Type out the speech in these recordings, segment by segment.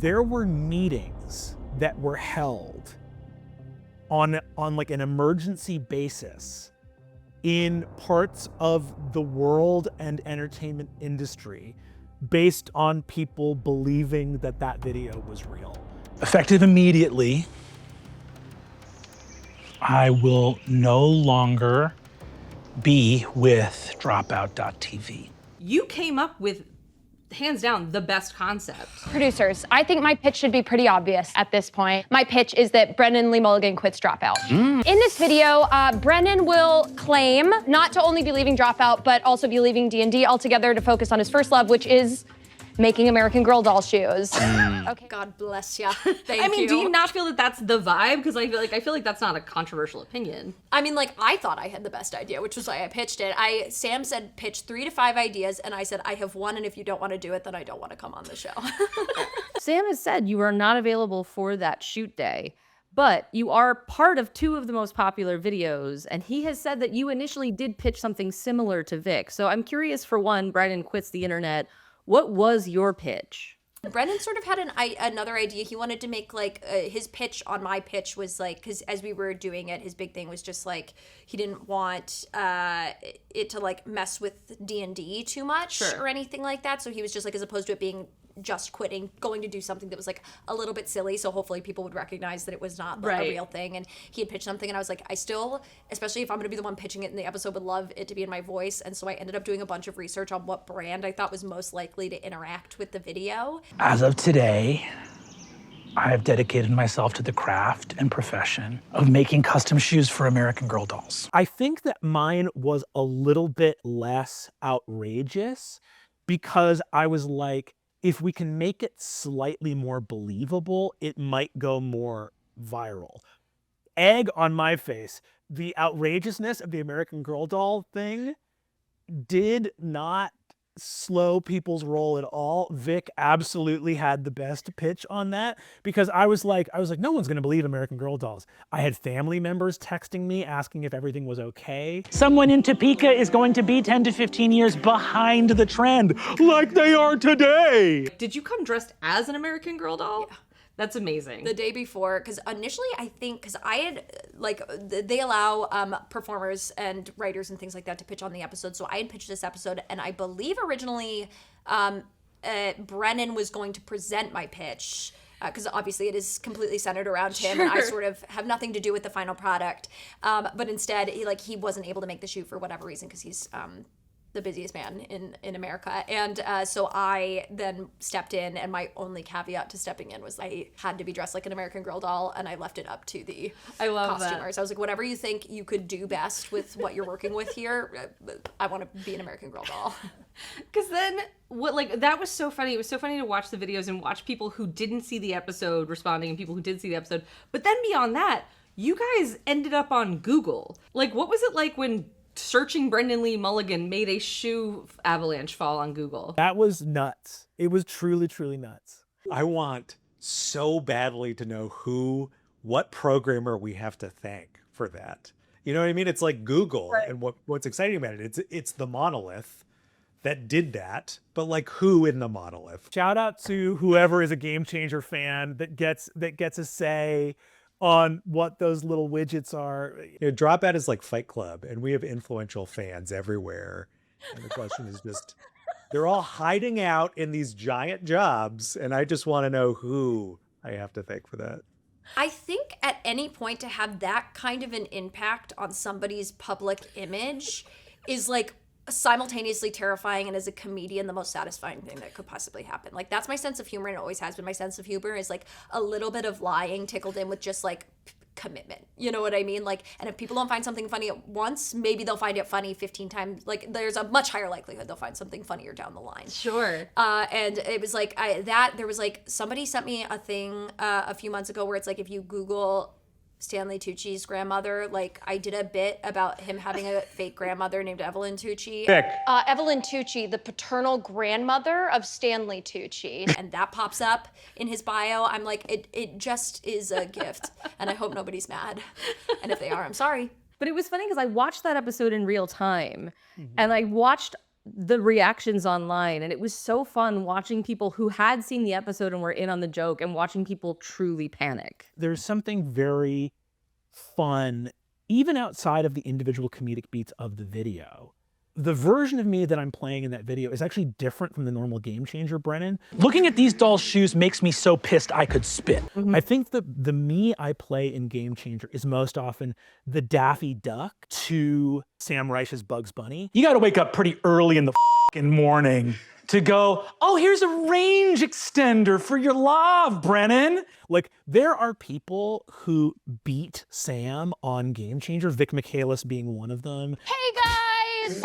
there were meetings that were held on like an emergency basis in parts of the world and entertainment industry based on people believing that that video was real. Effective immediately, I will no longer be with Dropout.tv. You came up with, hands down, the best concept. Producers, I think my pitch should be pretty obvious at this point. My pitch is that Brennan Lee Mulligan quits Dropout. In this video, Brennan will claim not to only be leaving Dropout, but also be leaving D&D altogether to focus on his first love, which is making American Girl doll shoes. Okay. God bless ya. Thank I mean, you. do you not feel that that's the vibe? Because I feel like that's not a controversial opinion. I mean, like, I thought I had the best idea, which was why I pitched it. Sam said pitch 3 to 5 ideas, and I said I have one, and if you don't want to do it, then I don't want to come on the show. Sam has said you are not available for that shoot day, but you are part of 2 of the most popular videos, and he has said that you initially did pitch something similar to Vic. So I'm curious, for one, Brennan quits the internet. What was your pitch? Brennan sort of had another idea. He wanted to make, like, his pitch on my pitch was, like, because as we were doing it, his big thing was just, like, he didn't want it to, like, mess with D&D too much or anything like that. So he was just, like, as opposed to it being just quitting, going to do something that was, like, a little bit silly, so hopefully people would recognize that it was not like, a real thing. And he had pitched something, and I was like, I still, especially if I'm going to be the one pitching it in the episode, would love it to be in my voice. And so I ended up doing a bunch of research on what brand I thought was most likely to interact with the video. As of today, I have dedicated myself to the craft and profession of making custom shoes for American Girl dolls. I think that mine was a little bit less outrageous because I was like, if we can make it slightly more believable, it might go more viral. Egg on my face, the outrageousness of the American Girl doll thing did not slow people's roll at all. Vic absolutely had the best pitch on that because I was like, no one's gonna believe American Girl dolls. I had family members texting me asking if everything was okay. Someone in Topeka is going to be 10 to 15 years behind the trend, like they are today. Did you come dressed as an American Girl doll? Yeah. That's amazing. The day before, because initially I think, because I had, like, they allow performers and writers and things like that to pitch on the episode, so I had pitched this episode, and I believe originally Brennan was going to present my pitch, because obviously it is completely centered around him, and I sort of have nothing to do with the final product, but instead, he wasn't able to make the shoot for whatever reason, because he's the busiest man in America. And so I then stepped in, and my only caveat to stepping in was I had to be dressed like an American Girl doll, and I left it up to the costumers. I was like, whatever you think you could do best with what you're working with here, I want to be an American Girl doll. Because then, that was so funny. It was so funny to watch the videos and watch people who didn't see the episode responding and people who did see the episode. But then beyond that, you guys ended up on Google. Like, what was it like when searching Brennan Lee Mulligan made a shoe avalanche fall on Google? That was nuts. It was truly, truly nuts. I want so badly to know what programmer we have to thank for that. You know what I mean? It's like Google, right? And what's exciting about it, it's the monolith that did that, but like who in the monolith? Shout out to whoever is a Game Changer fan that gets a say on what those little widgets are. You know, Dropout is like Fight Club, and we have influential fans everywhere. And the question is just, they're all hiding out in these giant jobs, and I just want to know who I have to thank for that. I think at any point to have that kind of an impact on somebody's public image is like simultaneously terrifying, and as a comedian, the most satisfying thing that could possibly happen. Like, that's my sense of humor, and it always has been my sense of humor, is like a little bit of lying tickled in with just like commitment. You know what I mean? Like, and if people don't find something funny at once, maybe they'll find it funny 15 times. Like, there's a much higher likelihood they'll find something funnier down the line. Sure. And it was like there was like, somebody sent me a thing a few months ago where it's like, if you Google Stanley Tucci's grandmother, like, I did a bit about him having a fake grandmother named Evelyn Tucci. Evelyn Tucci, the paternal grandmother of Stanley Tucci. And that pops up in his bio. I'm like, it just is a gift. And I hope nobody's mad. And if they are, I'm sorry. But it was funny because I watched that episode in real time, and I watched the reactions online, and it was so fun watching people who had seen the episode and were in on the joke and watching people truly panic. There's something very fun, even outside of the individual comedic beats of the video. The version of me that I'm playing in that video is actually different from the normal Game Changer Brennan. Looking at these dolls' shoes makes me so pissed I could spit. I think the me I play in Game Changer is most often the Daffy Duck to Sam Reich's Bugs Bunny. You gotta wake up pretty early in the morning to go, oh, here's a range extender for your love, Brennan. Like, there are people who beat Sam on Game Changer, Vic Michaelis being one of them. Hey guys!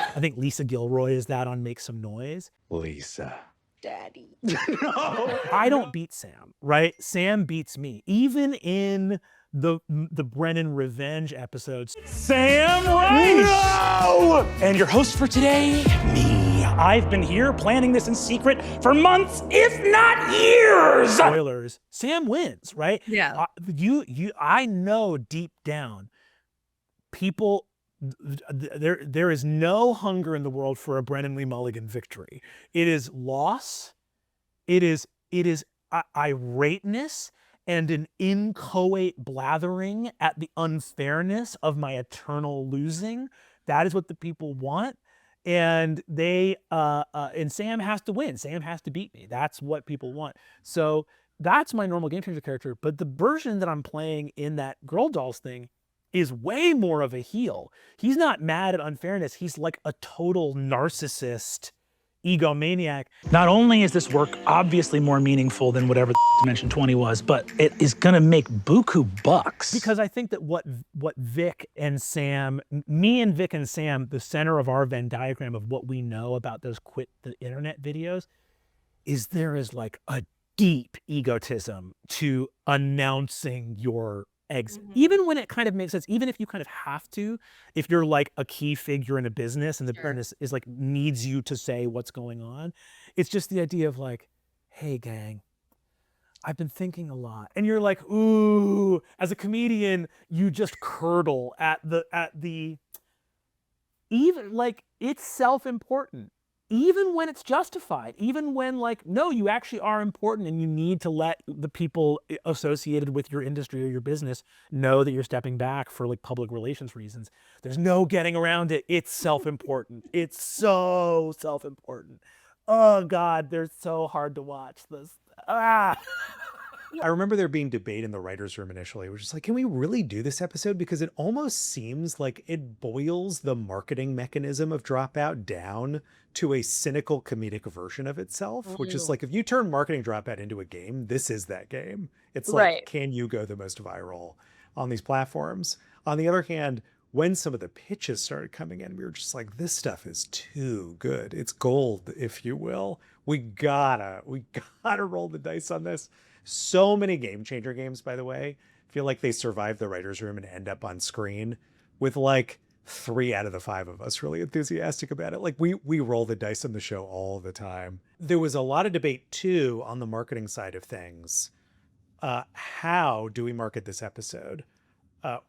I think Lisa Gilroy is that on Make Some Noise. Lisa. Daddy. I don't beat Sam, right? Sam beats me. Even in the Brennan Revenge episodes. Sam Reich! No! And your host for today, me. I've been here planning this in secret for months, if not years! Spoilers. Sam wins, right? Yeah. I know deep down, people, there is no hunger in the world for a Brennan Lee Mulligan victory. It is loss. It is irateness and an inchoate blathering at the unfairness of my eternal losing. That is what the people want. And and Sam has to win. Sam has to beat me. That's what people want. So that's my normal Game Changer character. But the version that I'm playing in that Girl Dolls thing is way more of a heel. He's not mad at unfairness. He's like a total narcissist, egomaniac. Not only is this work obviously more meaningful than whatever Dimension 20 was, but it is gonna make buku bucks. Because I think that what Vic and Sam, me and Vic and Sam, the center of our Venn diagram of what we know about those quit the internet videos, is there is like a deep egotism to announcing your exit. Even when it kind of makes sense, even if you kind of have to, if you're like a key figure in a business and the business is like needs you to say what's going on, it's just the idea of like, hey gang, I've been thinking a lot. And you're like, ooh, as a comedian, you just curdle at the even like it's self-important. Even when it's justified, even when like, no, you actually are important and you need to let the people associated with your industry or your business know that you're stepping back for like public relations reasons. There's no getting around it. It's self-important. It's so self-important. Oh God, they're so hard to watch. I remember there being debate in the writer's room initially. It was just like, can we really do this episode? Because it almost seems like it boils the marketing mechanism of Dropout down to a cynical comedic version of itself, which is like, if you turn marketing Dropout into a game, this is that game. It's like, can you go the most viral on these platforms? On the other hand, when some of the pitches started coming in, we were just like, this stuff is too good. It's gold, if you will. We gotta roll the dice on this. So many Game Changer games, by the way, feel like they survive the writer's room and end up on screen with like 3 out of the 5 of us really enthusiastic about it. Like we roll the dice on the show all the time. There was a lot of debate too on the marketing side of things. How do we market this episode?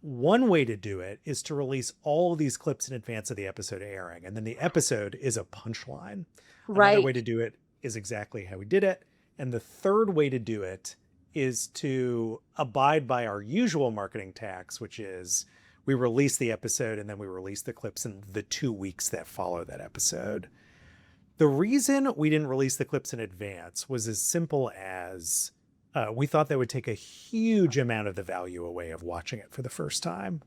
One way to do it is to release all of these clips in advance of the episode airing. And then the episode is a punchline. Another way to do it is exactly how we did it. And the third way to do it is to abide by our usual marketing tax, which is we release the episode and then we release the clips in the 2 weeks that follow that episode. The reason we didn't release the clips in advance was as simple as we thought that would take a huge amount of the value away of watching it for the first time.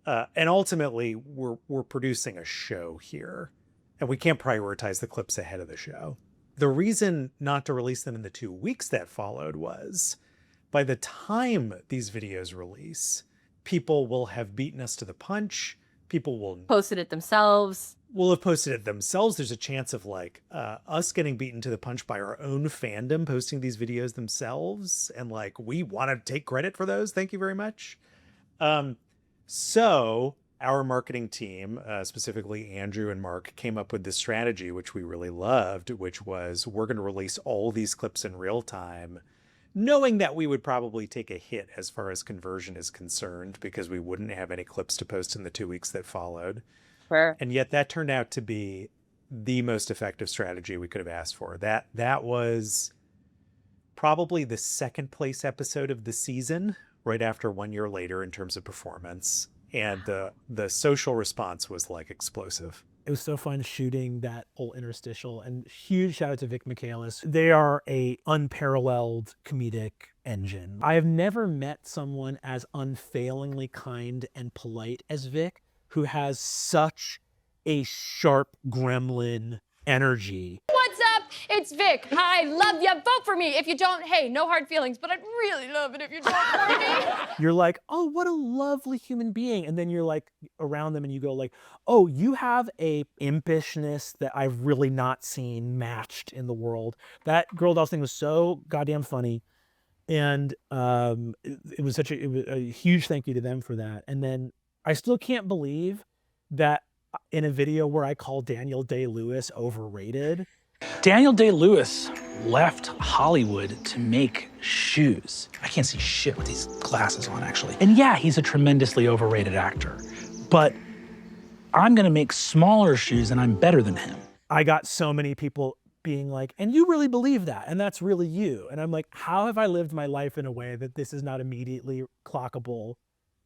And ultimately we're producing a show here and we can't prioritize the clips ahead of the show. The reason not to release them in the 2 weeks that followed was by the time these videos release, people will have beaten us to the punch. People will posted it themselves. Will have posted it themselves. There's a chance of like us getting beaten to the punch by our own fandom posting these videos themselves. And like, we want to take credit for those. Thank you very much. So our marketing team, specifically Andrew and Mark, came up with this strategy, which we really loved, which was we're going to release all these clips in real time knowing that we would probably take a hit as far as conversion is concerned because we wouldn't have any clips to post in the 2 weeks that followed. Fair. And yet that turned out to be the most effective strategy we could have asked for. That was probably the second place episode of the season, right after 1 year later in terms of performance. And the social response was like explosive. It was so fun shooting that whole interstitial, and huge shout out to Vic Michaelis. They are a unparalleled comedic engine. I have never met someone as unfailingly kind and polite as Vic, who has such a sharp gremlin energy. What's up? It's Vic. I love you. Vote for me. If you don't, hey, no hard feelings, but I'd really love it if you vote for me. You're like, oh, what a lovely human being. And then you're like around them and you go like, oh, you have a impishness that I've really not seen matched in the world. That Girl Dolls thing was so goddamn funny. And it was a huge thank you to them for that. And then I still can't believe that in a video where I call Daniel Day-Lewis overrated. Daniel Day-Lewis left Hollywood to make shoes. I can't see shit with these glasses on, actually. And yeah, he's a tremendously overrated actor, but I'm gonna make smaller shoes and I'm better than him. I got so many people being like, and you really believe that, and that's really you. And I'm like, how have I lived my life in a way that this is not immediately clockable?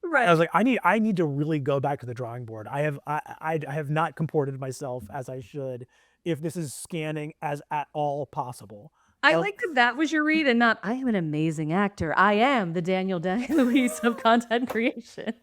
Right. I was like, I need to really go back to the drawing board. I have not comported myself as I should if this is scanning as at all possible. I like that was your read and not, I am an amazing actor. I am the Daniel Day-Lewis of content creation.